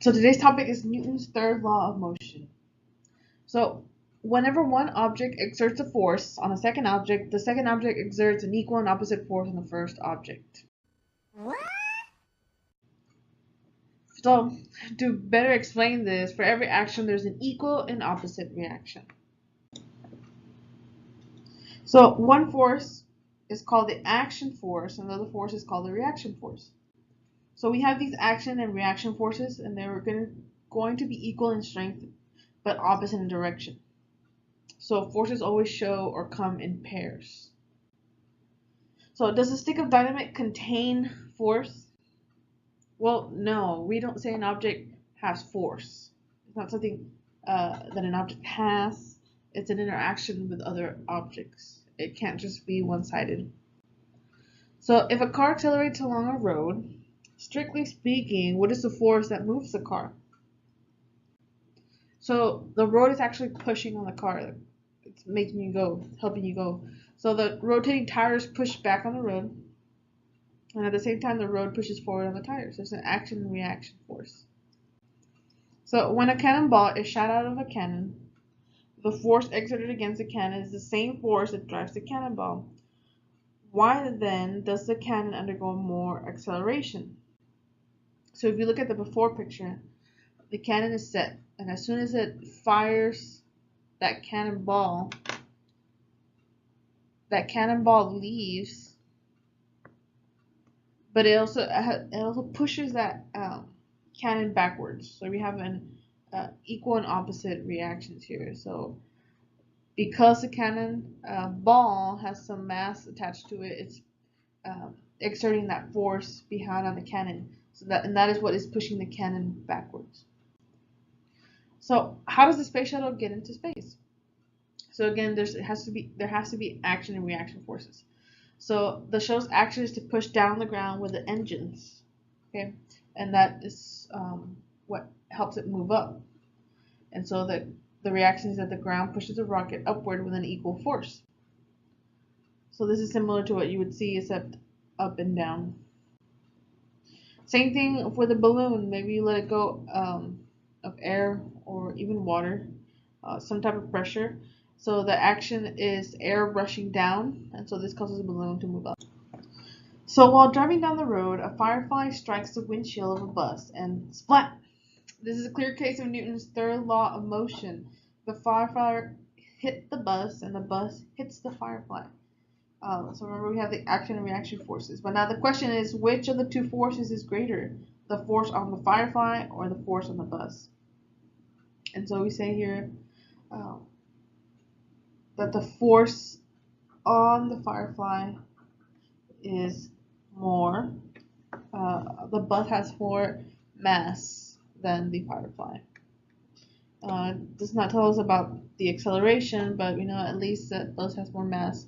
So today's topic is Newton's third law of motion. So whenever one object exerts a force on a second object, the second object exerts an equal and opposite force on the first object. What? So to better explain this, for every action there's an equal and opposite reaction. So one force is called the action force, and the other force is called the reaction force. So we have these action and reaction forces, and they're going to be equal in strength, but opposite in direction. So forces always show or come in pairs. So does a stick of dynamite contain force? Well, no, we don't say an object has force. It's not something that an object has. It's an interaction with other objects. It can't just be one-sided. So if a car accelerates along a road, strictly speaking, what is the force that moves the car? So the road is actually pushing on the car. It's making you go, helping you go. So the rotating tires push back on the road, and at the same time the road pushes forward on the tires. There's an action and reaction force. So when a cannonball is shot out of a cannon, the force exerted against the cannon is the same force that drives the cannonball. Why then does the cannon undergo more acceleration? So if you look at the before picture, the cannon is set, and as soon as it fires that cannonball leaves, but it also pushes that cannon backwards. So we have an equal and opposite reactions here. So because the cannon ball has some mass attached to it, it's exerting that force behind on the cannon. So that is what is pushing the cannon backwards. So how does the space shuttle get into space? So again, there has to be action and reaction forces. So the shuttle's action is to push down the ground with the engines, okay, and that is what helps it move up. And so the reaction is that the ground pushes the rocket upward with an equal force. So this is similar to what you would see except up and down. Same thing for the balloon. Maybe you let it go of air or even water, some type of pressure. So the action is air rushing down, and so this causes the balloon to move up. So while driving down the road, a firefly strikes the windshield of a bus and splat! This is a clear case of Newton's third law of motion. The firefly hit the bus, and the bus hits the firefly. So remember, we have the action and reaction forces. But now the question is, which of the two forces is greater? The force on the firefly or the force on the bus? And so we say here that the force on the firefly is more. The bus has more mass than the firefly. Does not tell us about the acceleration, but we know at least that bus has more mass,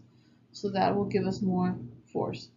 so that will give us more force.